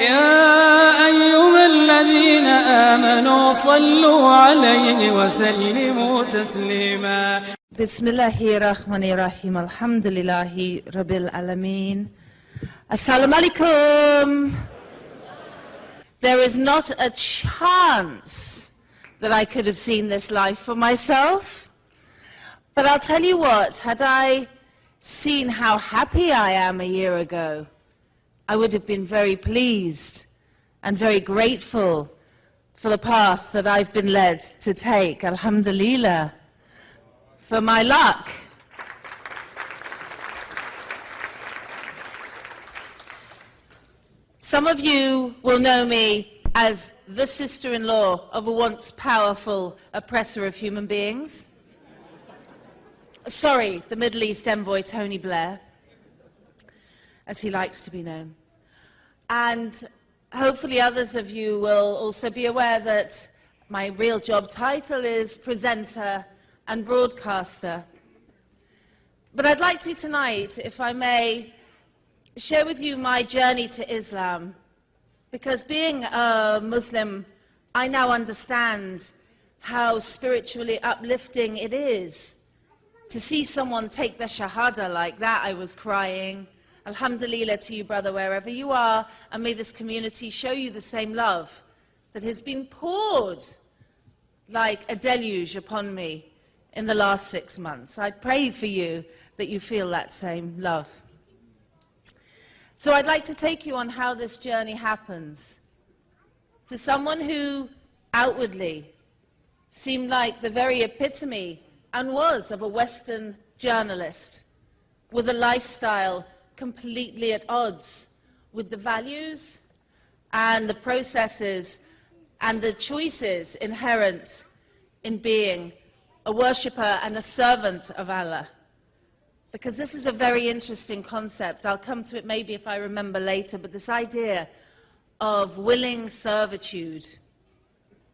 يا أيها الذين آمنوا صلوا عليه وسلموا تسليما. بسم الله الرحمن الرحيم. الحمد لله رب العالمين. Assalamu alaikum. There is not a chance that I could have seen this life for myself. But I'll tell you what, had I seen how happy I am a year ago, I would have been very pleased and very grateful for the path that I've been led to take. Alhamdulillah, for my luck. Some of you will know me as the sister-in-law of a once powerful oppressor of human beings. Sorry, the Middle East envoy Tony Blair, as he likes to be known. And hopefully others of you will also be aware that my real job title is presenter and broadcaster. But I'd like to tonight, if I may, share with you my journey to Islam. Because being a Muslim, I now understand how spiritually uplifting it is to see someone take their shahada like that. I was crying. Alhamdulillah to you, brother, wherever you are, and may this community show you the same love that has been poured like a deluge upon me in the last 6 months. I pray for you that you feel that same love. So I'd like to take you on how this journey happens. To someone who outwardly seemed like the very epitome and was of a Western journalist with a lifestyle completely at odds with the values and the processes and the choices inherent in being a worshipper and a servant of Allah. Because this is a very interesting concept. I'll come to it maybe if I remember later, but this idea of willing servitude.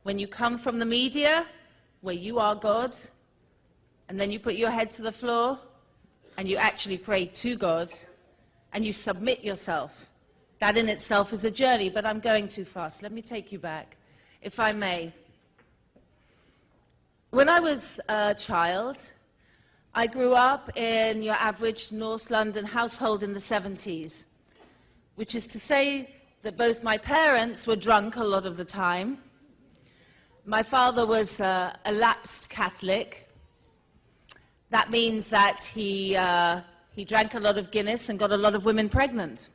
When you come from the media, where you are God, and then you put your head to the floor, and you actually pray to God, and you submit yourself. That in itself is a journey, but I'm going too fast. Let me take you back, if I may. When I was a child, I grew up in your average North London household in the 70s, which is to say that both my parents were drunk a lot of the time. My father was a lapsed Catholic. That means that he drank a lot of Guinness and got a lot of women pregnant.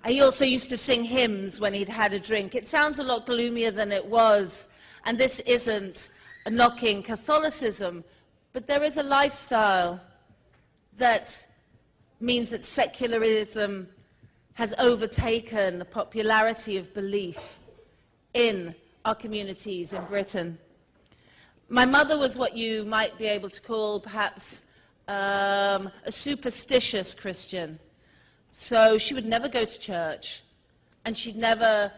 He also used to sing hymns when he'd had a drink. It sounds a lot gloomier than it was, and this isn't a knocking Catholicism, but there is a lifestyle that means that secularism has overtaken the popularity of belief in our communities in Britain. My mother was what you might be able to call perhaps a superstitious Christian. So she would never go to church, and she'd never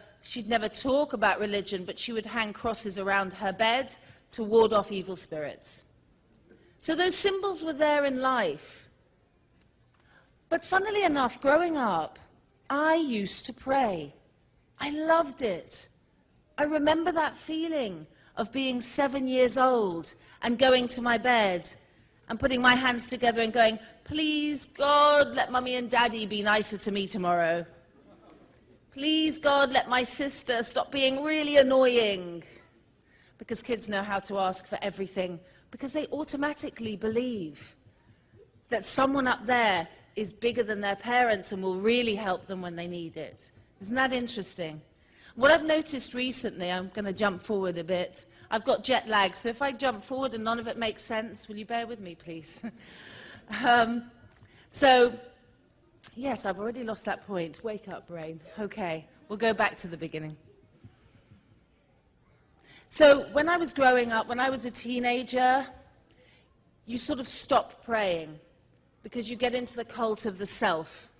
talk about religion, but she would hang crosses around her bed to ward off evil spirits. So those symbols were there in life. But funnily enough, growing up, I used to pray. I loved it. I remember that feeling of being 7 years old and going to my bed and putting my hands together and going, please, God, let Mummy and Daddy be nicer to me tomorrow. Please, God, let my sister stop being really annoying. Because kids know how to ask for everything, because they automatically believe that someone up there is bigger than their parents and will really help them when they need it. Isn't that interesting? What I've noticed recently, I'm going to jump forward a bit. I've got jet lag, so if I jump forward and none of it makes sense, will you bear with me, please? So, yes, I've already lost that point. Wake up, brain. Okay, we'll go back to the beginning. So when I was growing up, when I was a teenager, you sort of stop praying because you get into the cult of the self.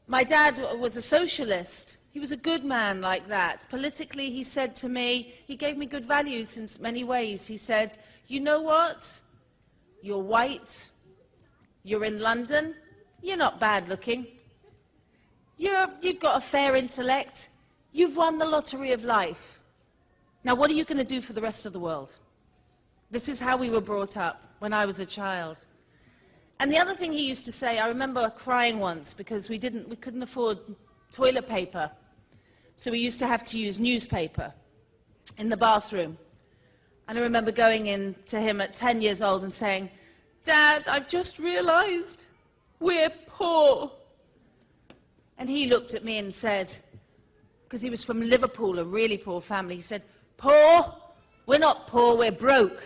My dad was a socialist. He was a good man like that. Politically, he said to me, he gave me good values in many ways. He said, you know what? You're white. You're in London. You're not bad looking. You've got a fair intellect. You've won the lottery of life. Now, what are you going to do for the rest of the world? This is how we were brought up when I was a child. And the other thing he used to say, I remember crying once because we couldn't afford toilet paper. So we used to have to use newspaper in the bathroom. And I remember going in to him at 10 years old and saying, "Dad, I've just realized we're poor." And he looked at me and said, because he was from Liverpool, a really poor family, he said, "Poor? We're not poor, we're broke."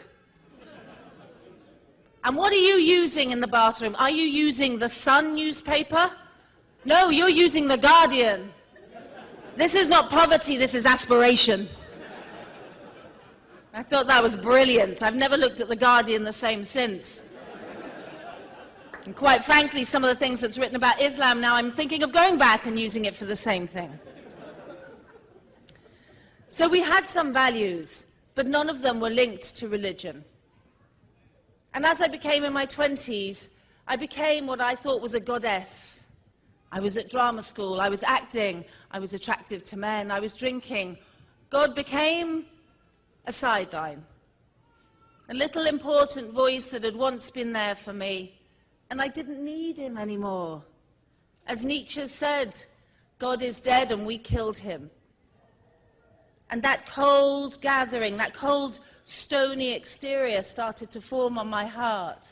And what are you using in the bathroom? Are you using the Sun newspaper? No, you're using the Guardian. This is not poverty, this is aspiration. I thought that was brilliant. I've never looked at the Guardian the same since. And quite frankly, some of the things that's written about Islam now, I'm thinking of going back and using it for the same thing. So we had some values, but none of them were linked to religion. And as I became in my 20s, I became what I thought was a goddess. I was at drama school, I was acting, I was attractive to men, I was drinking. God became a sideline, a little important voice that had once been there for me, and I didn't need him anymore. As Nietzsche said, God is dead and we killed him. And that cold gathering, that cold, stony exterior started to form on my heart.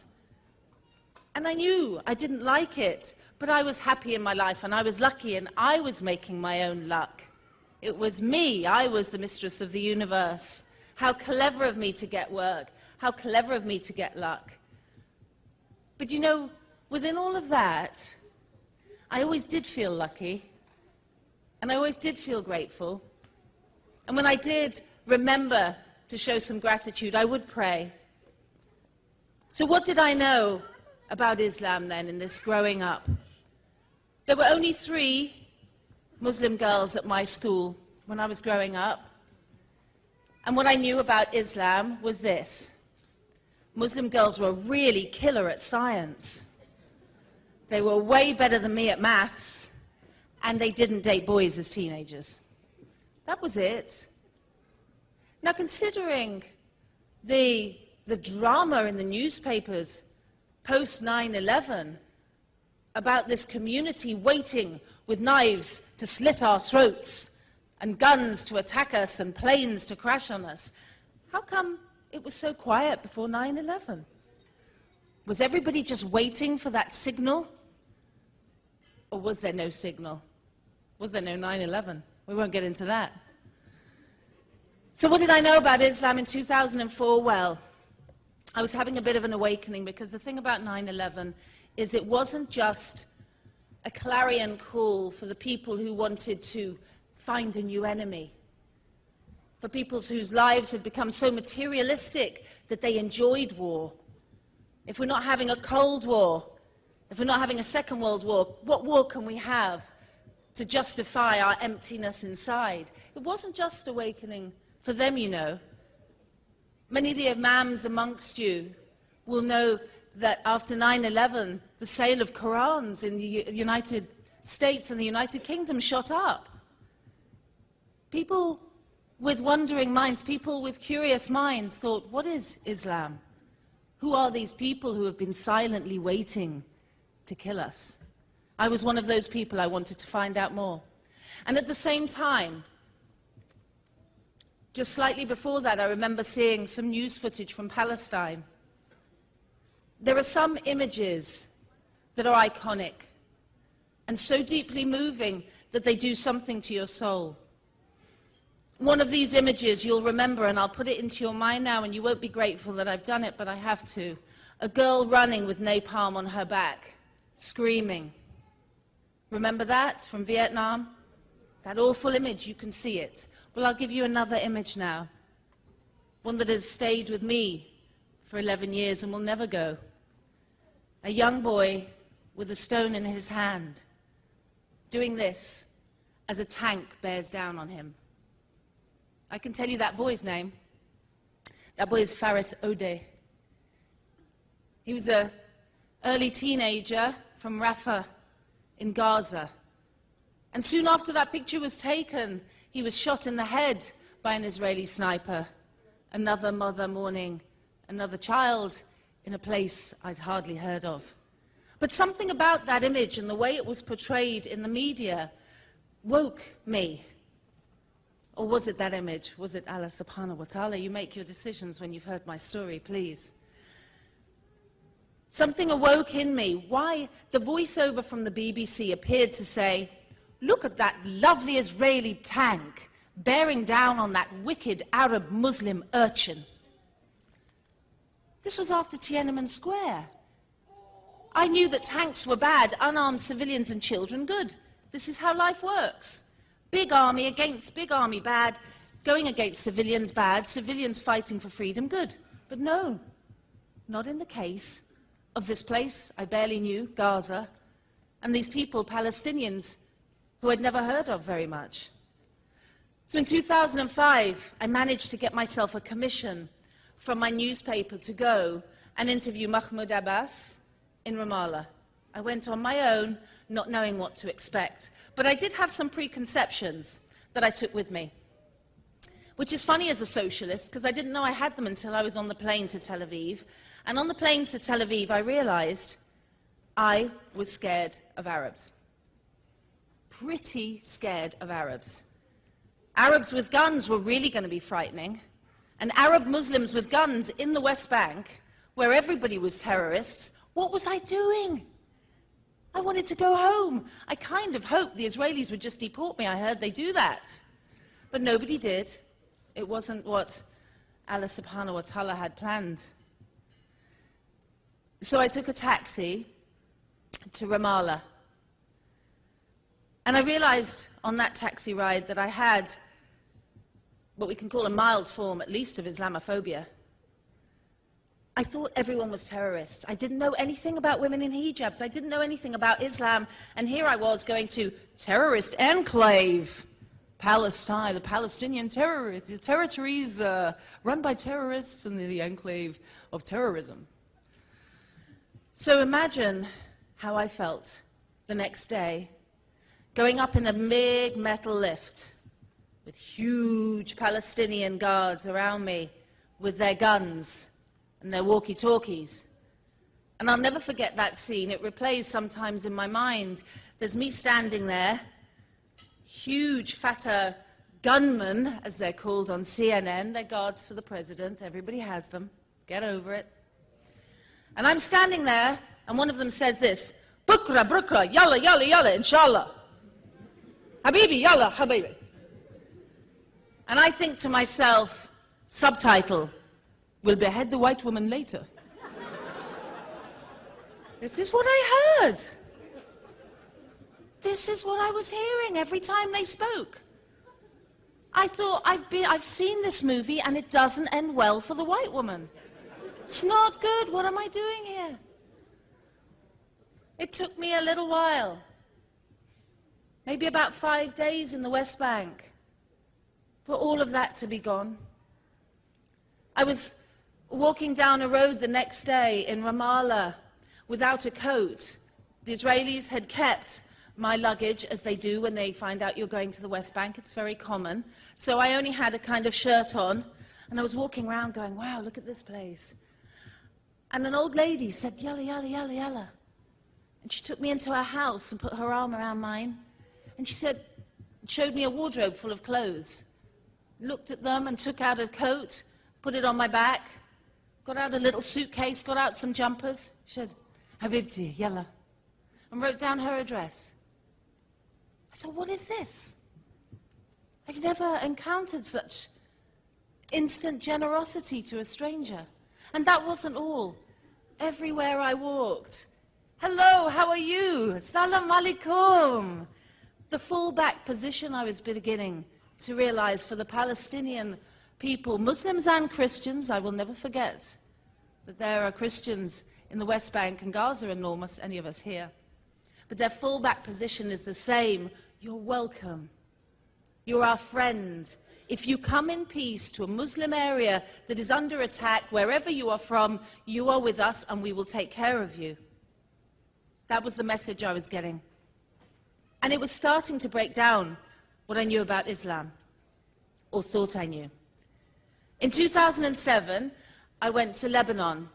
And I knew I didn't like it, but I was happy in my life, and I was lucky, and I was making my own luck. It was me, I was the mistress of the universe. How clever of me to get work, how clever of me to get luck. But you know, within all of that, I always did feel lucky, and I always did feel grateful. And when I did remember to show some gratitude, I would pray. So what did I know about Islam then in this growing up? There were only 3 Muslim girls at my school when I was growing up. And what I knew about Islam was this: Muslim girls were really killer at science. They were way better than me at maths, and they didn't date boys as teenagers. That was it. Now, considering the drama in the newspapers post 9/11 about this community waiting with knives to slit our throats and guns to attack us and planes to crash on us, how come it was so quiet before 9/11? Was everybody just waiting for that signal? Or was there no signal? Was there no 9/11? We won't get into that. So what did I know about Islam in 2004? Well, I was having a bit of an awakening, because the thing about 9/11 is it wasn't just a clarion call for the people who wanted to find a new enemy, for people whose lives had become so materialistic that they enjoyed war. If we're not having a Cold War, if we're not having a Second World War, what war can we have to justify our emptiness inside? It wasn't just awakening for them, you know. Many of the imams amongst you will know that after 9/11, the sale of Qurans in the United States and the United Kingdom shot up. People with wondering minds, people with curious minds thought, what is Islam? Who are these people who have been silently waiting to kill us? I was one of those people. I wanted to find out more. And at the same time, just slightly before that, I remember seeing some news footage from Palestine. There are some images that are iconic and so deeply moving that they do something to your soul. One of these images you'll remember, and I'll put it into your mind now, and you won't be grateful that I've done it, but I have to. A girl running with napalm on her back, screaming. Remember that from Vietnam? That awful image, you can see it. Well, I'll give you another image now, one that has stayed with me for 11 years and will never go. A young boy with a stone in his hand, doing this as a tank bears down on him. I can tell you that boy's name. That boy is Faris Ode. He was an early teenager from Rafah in Gaza. And soon after that picture was taken, he was shot in the head by an Israeli sniper. Another mother mourning another child in a place I'd hardly heard of. But something about that image and the way it was portrayed in the media woke me. Or was it that image? Was it Allah subhanahu wa ta'ala? You make your decisions when you've heard my story, please. Something awoke in me. Why? The voiceover from the BBC appeared to say, look at that lovely Israeli tank bearing down on that wicked Arab Muslim urchin. This was after Tiananmen Square. I knew that tanks were bad, unarmed civilians and children good. This is how life works. Big army against big army bad, going against civilians bad, civilians fighting for freedom good. But no, not in the case of this place I barely knew, Gaza, and these people, Palestinians, who I'd never heard of very much. So in 2005, I managed to get myself a commission from my newspaper to go and interview Mahmoud Abbas in Ramallah. I went on my own, not knowing what to expect. But I did have some preconceptions that I took with me, which is funny as a socialist, because I didn't know I had them until I was on the plane to Tel Aviv. And on the plane to Tel Aviv, I realized I was scared of Arabs. Pretty scared of Arabs. Arabs with guns were really going to be frightening. And Arab Muslims with guns in the West Bank, where everybody was terrorists, what was I doing? I wanted to go home. I kind of hoped the Israelis would just deport me. I heard they do that. But nobody did. It wasn't what Allah subhanahu wa ta'ala had planned. So I took a taxi to Ramallah. And I realized on that taxi ride that I had what we can call a mild form, at least, of Islamophobia. I thought everyone was terrorists. I didn't know anything about women in hijabs. I didn't know anything about Islam. And here I was going to terrorist enclave, Palestine, the Palestinian territories run by terrorists in the enclave of terrorism. So imagine how I felt the next day, going up in a big metal lift with huge Palestinian guards around me with their guns and their walkie-talkies. And I'll never forget that scene. It replays sometimes in my mind. There's me standing there, huge Fatah gunmen, as they're called on CNN. They're guards for the president. Everybody has them. Get over it. And I'm standing there, and one of them says this, Bukra, bukra, yalla, yalla, yalla, inshallah. Habibi, yalla, habibi. And I think to myself, subtitle, we'll behead the white woman later. This is what I heard. This is what I was hearing every time they spoke. I thought, I've seen this movie and it doesn't end well for the white woman. It's not good. What am I doing here? It took me a little while, maybe about 5 days in the West Bank, for all of that to be gone. I was walking down a road the next day in Ramallah without a coat. The Israelis had kept my luggage, as they do when they find out you're going to the West Bank. It's very common. So I only had a kind of shirt on, and I was walking around going, wow, look at this place. And an old lady said, yalla, yalla, yalla, yalla. And she took me into her house and put her arm around mine. And she said, showed me a wardrobe full of clothes. Looked at them and took out a coat, put it on my back, got out a little suitcase, got out some jumpers. She said, Habibti, yalla. And wrote down her address. I said, what is this? I've never encountered such instant generosity to a stranger. And that wasn't all. Everywhere I walked, hello, how are you? Salam alaikum. The full back position I was beginning to realize for the Palestinian people, Muslims and Christians, I will never forget that there are Christians in the West Bank and Gaza and almost any of us here. But their full back position is the same. You're welcome. You're our friend. If you come in peace to a Muslim area that is under attack, wherever you are from, you are with us and we will take care of you. That was the message I was getting. And it was starting to break down what I knew about Islam, or thought I knew. In 2007, I went to Lebanon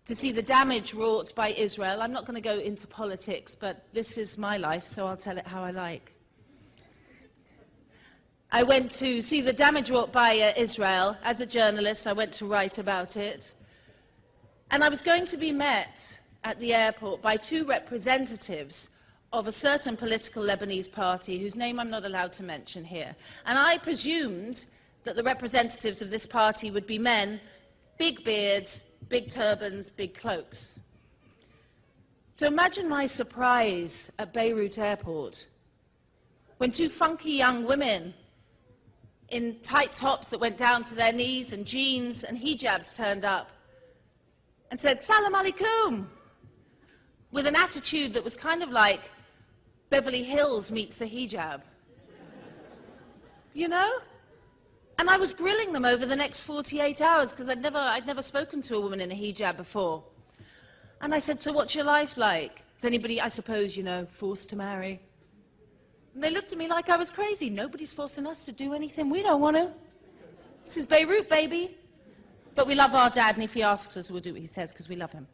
to see the damage wrought by Israel. I'm not going to go into politics, but this is my life, so I'll tell it how I like. I went to see the damage wrought by Israel. As a journalist, I went to write about it. And I was going to be met at the airport by two representatives of a certain political Lebanese party, whose name I'm not allowed to mention here. And I presumed that the representatives of this party would be men, big beards, big turbans, big cloaks. So imagine my surprise at Beirut airport when two funky young women in tight tops that went down to their knees and jeans and hijabs turned up and said, "Salam alaikum," with an attitude that was kind of like Beverly Hills meets the hijab. You know? And I was grilling them over the next 48 hours because I'd never spoken to a woman in a hijab before. And I said, "So what's your life like? Is anybody, I suppose, you know, forced to marry?" And they looked at me like I was crazy. Nobody's forcing us to do anything we don't want to. This is Beirut, baby. But we love our dad, and if he asks us, we'll do what he says because we love him.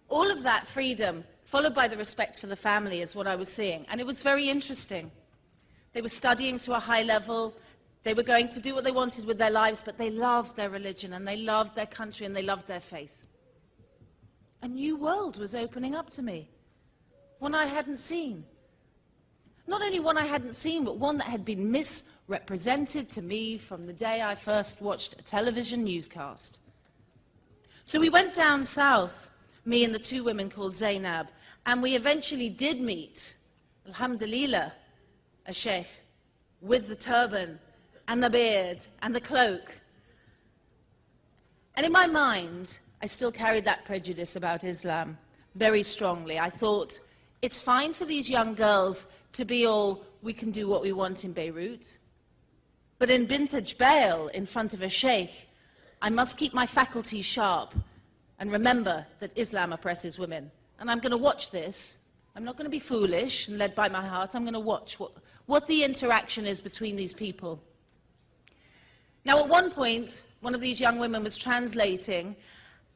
All of that freedom, followed by the respect for the family, is what I was seeing. And it was very interesting. They were studying to a high level. They were going to do what they wanted with their lives, but they loved their religion, and they loved their country, and they loved their faith. A new world was opening up to me, one I hadn't seen. Not only one I hadn't seen, but one that had been misrepresented to me from the day I first watched a television newscast. So we went down south, me and the two women called Zainab, and we eventually did meet, alhamdulillah, a sheikh with the turban and the beard and the cloak. And in my mind, I still carried that prejudice about Islam very strongly. I thought, it's fine for these young girls to be all, we can do what we want in Beirut. But in Bint Jbail, in front of a sheikh, I must keep my faculties sharp and remember that Islam oppresses women. And I'm going to watch this. I'm not going to be foolish and led by my heart. I'm going to watch what the interaction is between these people. Now, at one point, one of these young women was translating,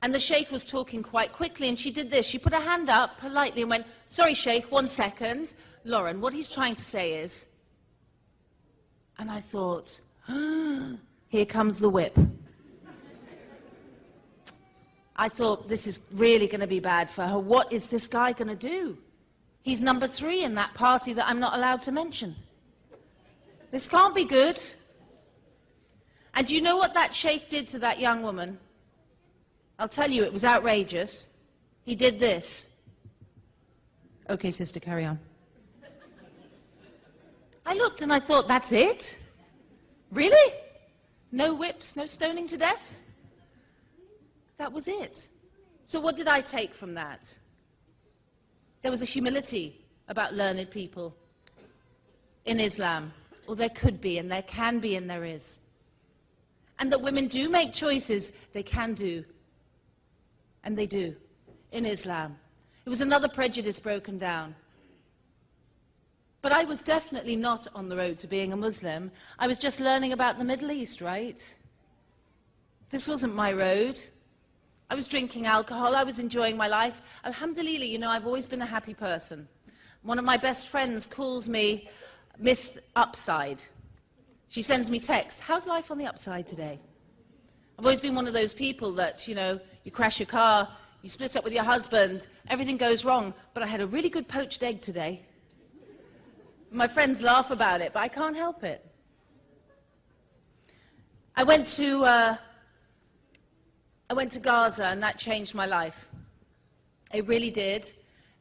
and the sheikh was talking quite quickly, and she did this. She put her hand up politely and went, "Sorry, sheikh, 1 second. Lauren, what he's trying to say is..." And I thought, here comes the whip. I thought, this is really going to be bad for her. What is this guy going to do? He's number 3 in that party that I'm not allowed to mention. This can't be good. And do you know what that sheikh did to that young woman? I'll tell you, it was outrageous. He did this. "Okay, sister, carry on." I looked and I thought, that's it? Really? No whips, no stoning to death? That was it. So what did I take from that? There was a humility about learned people in Islam, or there could be, and there can be, and there is. And that women do make choices, they can do, and they do, in Islam. It was another prejudice broken down. But I was definitely not on the road to being a Muslim. I was just learning about the Middle East, right? This wasn't my road. I was drinking alcohol, I was enjoying my life. Alhamdulillah, you know, I've always been a happy person. One of my best friends calls me Miss Upside. She sends me texts, "How's life on the upside today?" I've always been one of those people that, you know, you crash your car, you split up with your husband, everything goes wrong, but I had a really good poached egg today. My friends laugh about it, but I can't help it. I went to Gaza, and that changed my life. It really did.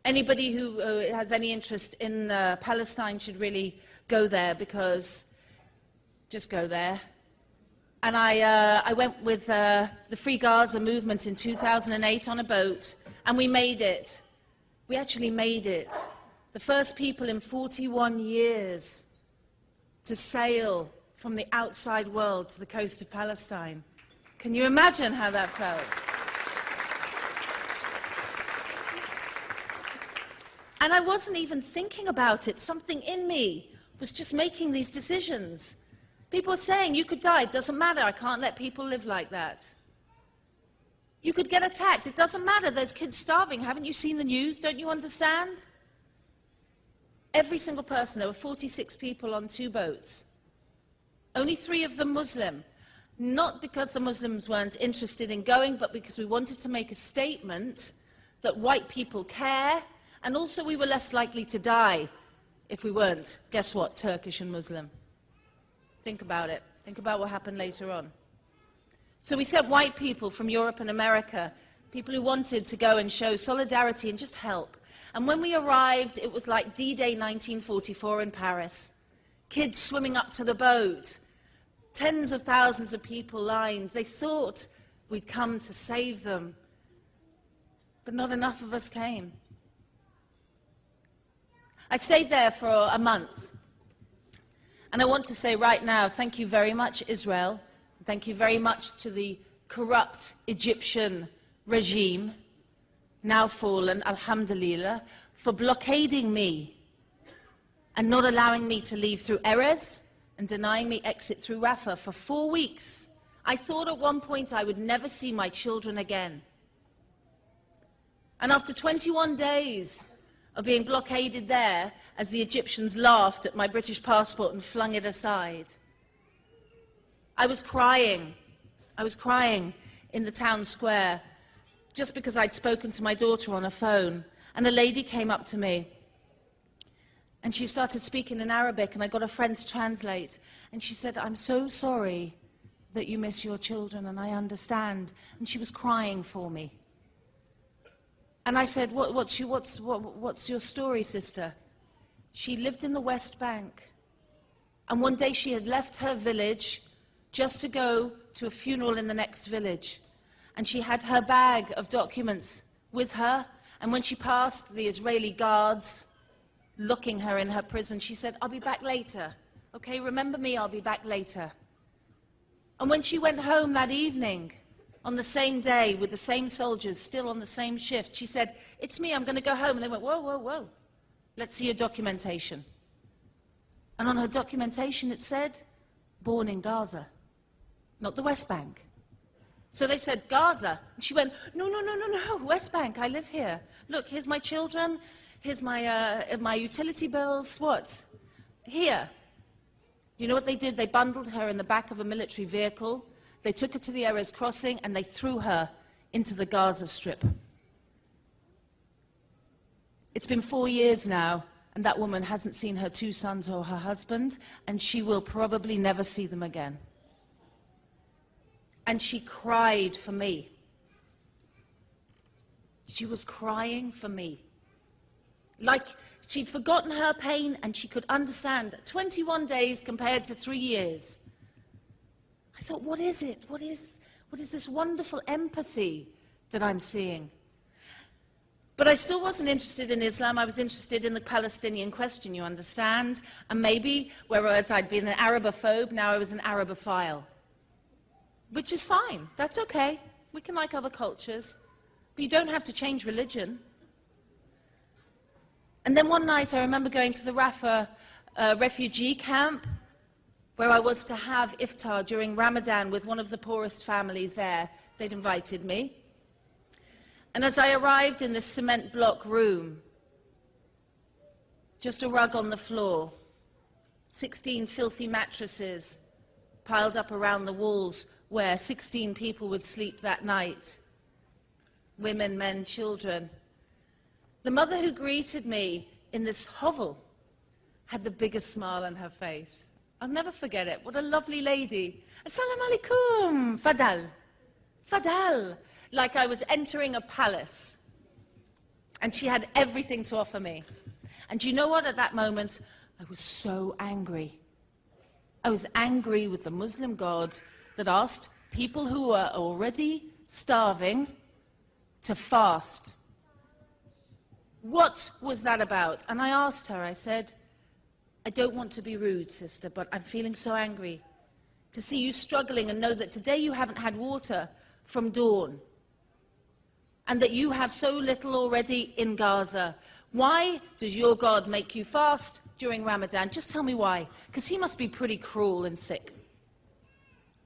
Anybody who has any interest in Palestine should really go there, because just go there. And I went with the Free Gaza movement in 2008 on a boat, and we made it. We actually made it. The first people in 41 years to sail from the outside world to the coast of Palestine. Can you imagine how that felt? And I wasn't even thinking about it. Something in me was just making these decisions. People were saying, you could die, it doesn't matter, I can't let people live like that. You could get attacked, it doesn't matter, there's kids starving, haven't you seen the news, don't you understand? Every single person, there were 46 people on 2 boats. Only 3 of them Muslim. Not because the Muslims weren't interested in going, but because we wanted to make a statement that white people care, and also we were less likely to die if we weren't, guess what, Turkish and Muslim. Think about it. Think about what happened later on. So we sent white people from Europe and America, people who wanted to go and show solidarity and just help. And when we arrived, it was like D-Day 1944 in Paris. Kids swimming up to the boat, tens of thousands of people lined. They thought we'd come to save them, but not enough of us came. I stayed there for a month. And I want to say right now, thank you very much, Israel. Thank you very much to the corrupt Egyptian regime, now fallen, alhamdulillah, for blockading me and not allowing me to leave through Erez and denying me exit through Rafah for 4 weeks. I thought at one point I would never see my children again. And after 21 days of being blockaded there, as the Egyptians laughed at my British passport and flung it aside, I was crying. I was crying in the town square just because I'd spoken to my daughter on a phone, and a lady came up to me and she started speaking in Arabic, and I got a friend to translate, and she said, "I'm so sorry that you miss your children, and I understand." And she was crying for me. And I said, what's your story, sister? She lived in the West Bank, and one day she had left her village just to go to a funeral in the next village. And she had her bag of documents with her, and when she passed the Israeli guards looking her in her prison, she said, "I'll be back later. Okay, remember me, I'll be back later." And when she went home that evening, on the same day, with the same soldiers, still on the same shift, she said, "It's me, I'm going to go home." And they went, "Whoa, whoa, whoa. Let's see your documentation." And on her documentation it said, "Born in Gaza," not the West Bank. So they said, "Gaza." And she went, "No, no, no, no, no, West Bank, I live here. Look, here's my children, here's my utility bills, what? Here." You know what they did? They bundled her in the back of a military vehicle. They took her to the Erez crossing and they threw her into the Gaza Strip. It's been 4 years now, and that woman hasn't seen her 2 sons or her husband, and she will probably never see them again. And she cried for me. She was crying for me. Like she'd forgotten her pain and she could understand that 21 days compared to 3 years. I thought, what is it? What is this wonderful empathy that I'm seeing? But I still wasn't interested in Islam. I was interested in the Palestinian question, you understand? And maybe, whereas I'd been an Arabophobe, now I was an Arabophile. Which is fine. That's okay. We can like other cultures. But you don't have to change religion. And then one night I remember going to the Rafah refugee camp, where I was to have iftar during Ramadan with one of the poorest families there. They'd invited me. And as I arrived in this cement block room, just a rug on the floor, 16 filthy mattresses piled up around the walls where 16 people would sleep that night, women, men, children. The mother who greeted me in this hovel had the biggest smile on her face. I'll never forget it. What a lovely lady. Assalamu alaikum, fadal, fadal. Like I was entering a palace. And she had everything to offer me. And do you know what? At that moment, I was so angry. I was angry with the Muslim God that asked people who were already starving to fast. What was that about? And I asked her, I said, "I don't want to be rude, sister, but I'm feeling so angry to see you struggling and know that today you haven't had water from dawn and that you have so little already in Gaza. Why does your God make you fast during Ramadan? Just tell me why, because he must be pretty cruel and sick.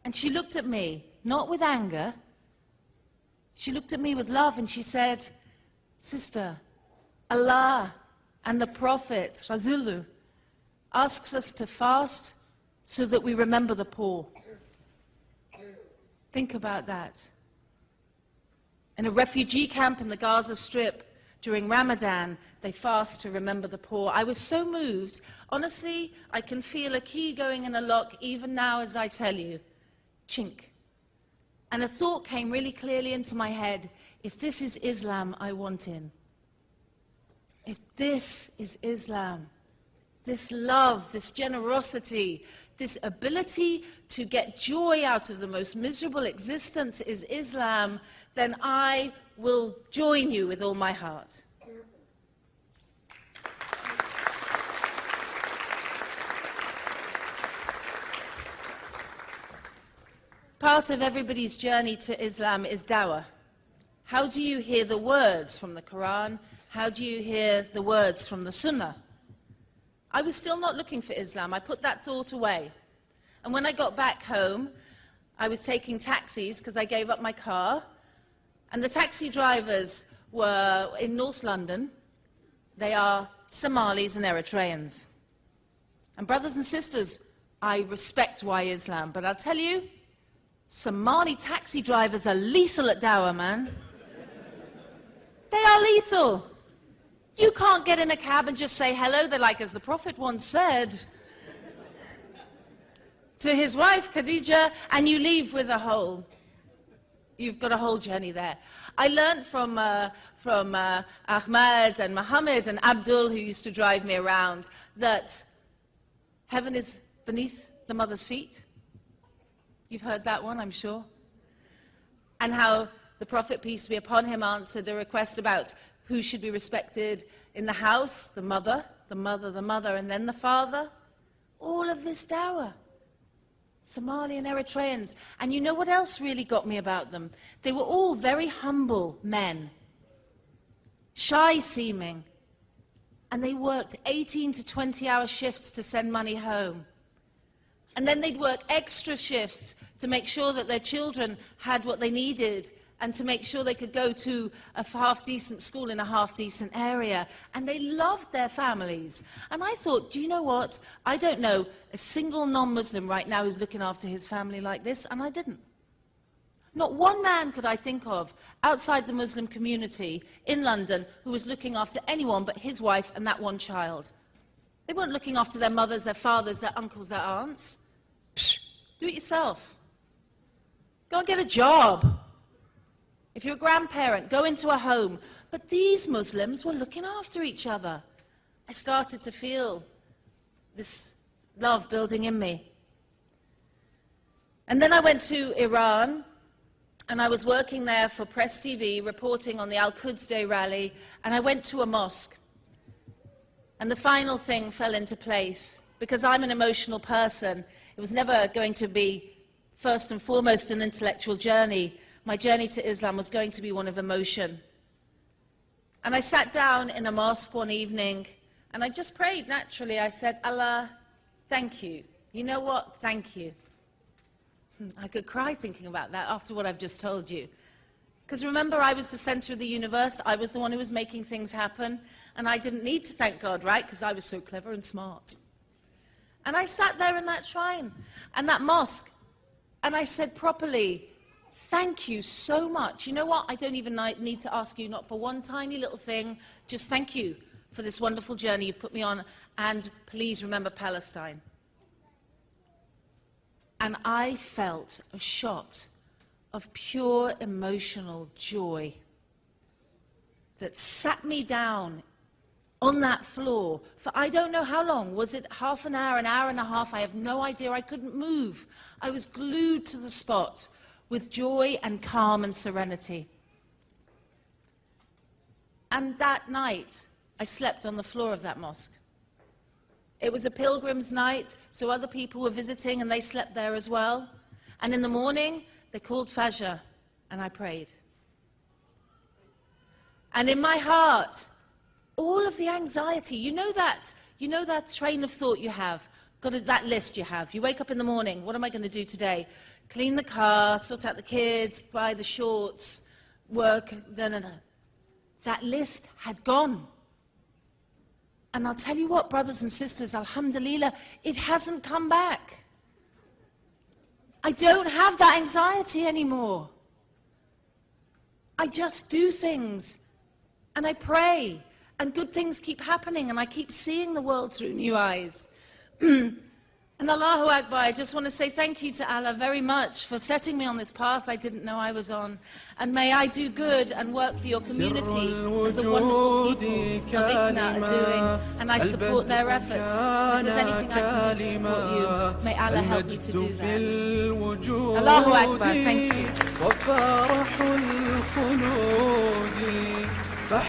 And she looked at me, not with anger. She looked at me with love and she said, Sister, Allah and the Prophet, Rasulu, asks us to fast so that we remember the poor. Think about that. In a refugee camp in the Gaza Strip, during Ramadan, they fast to remember the poor. I was so moved. Honestly, I can feel a key going in a lock even now as I tell you. Chink. And a thought came really clearly into my head. If this is Islam, I want in. If this is Islam, this love, this generosity, this ability to get joy out of the most miserable existence is Islam, then I will join you with all my heart. Part of everybody's journey to Islam is dawah. How do you hear the words from the Quran? How do you hear the words from the Sunnah? I was still not looking for Islam. I put that thought away. And when I got back home, I was taking taxis because I gave up my car. And the taxi drivers were in North London. They are Somalis and Eritreans. And brothers and sisters, I respect why Islam, but I'll tell you, Somali taxi drivers are lethal at dawah, man. They are lethal. You can't get in a cab and just say hello. They're like, as the Prophet once said to his wife, Khadija, and you leave with a hole. You've got a whole journey there. I learned from Ahmed and Mohammed and Abdul, who used to drive me around, that heaven is beneath the mother's feet. You've heard that one, I'm sure. And how the Prophet, peace be upon him, answered a request about who should be respected in the house, the mother, and then the father. All of this dawah. Somali and Eritreans. And you know what else really got me about them? They were all very humble men, shy seeming, and they worked 18 to 20-hour shifts to send money home. And then they'd work extra shifts to make sure that their children had what they needed and to make sure they could go to a half-decent school in a half-decent area. And they loved their families. And I thought, do you know what? I don't know a single non-Muslim right now who's looking after his family like this, and I didn't. Not one man could I think of outside the Muslim community in London who was looking after anyone but his wife and that one child. They weren't looking after their mothers, their fathers, their uncles, their aunts. Psh, do it yourself. Go and get a job. If you're a grandparent, go into a home. But these Muslims were looking after each other. I started to feel this love building in me. And then I went to Iran, and I was working there for Press TV, reporting on the Al-Quds Day rally, and I went to a mosque. And the final thing fell into place. Because I'm an emotional person, it was never going to be first and foremost an intellectual journey. My journey to Islam was going to be one of emotion. And I sat down in a mosque one evening, and I just prayed naturally. I said, Allah, thank you. You know what? Thank you. I could cry thinking about that after what I've just told you. Because remember, I was the center of the universe. I was the one who was making things happen. And I didn't need to thank God, right? Because I was so clever and smart. And I sat there in that shrine and that mosque, and I said properly, thank you so much. You know what? I don't even need to ask you, not for one tiny little thing. Just thank you for this wonderful journey you've put me on, and please remember Palestine. And I felt a shot of pure emotional joy that sat me down on that floor for I don't know how long. Was it half an hour and a half? I have no idea. I couldn't move. I was glued to the spot with joy and calm and serenity. And that night, I slept on the floor of that mosque. It was a pilgrim's night, so other people were visiting and they slept there as well. And in the morning, they called Fajr, and I prayed. And in my heart, all of the anxiety, you know that train of thought you have, that list you have. You wake up in the morning, what am I going to do today? Clean the car, sort out the kids, buy the shorts, work, That list had gone. And I'll tell you what, brothers and sisters, alhamdulillah, it hasn't come back. I don't have that anxiety anymore. I just do things, and I pray, and good things keep happening, and I keep seeing the world through new eyes. And Allahu Akbar, I just want to say thank you to Allah very much for setting me on this path I didn't know I was on. And may I do good and work for your community as the wonderful people of ICNA are doing. And I support their efforts. If there's anything I can do to support you, may Allah help me to do that. Allahu Akbar, thank you.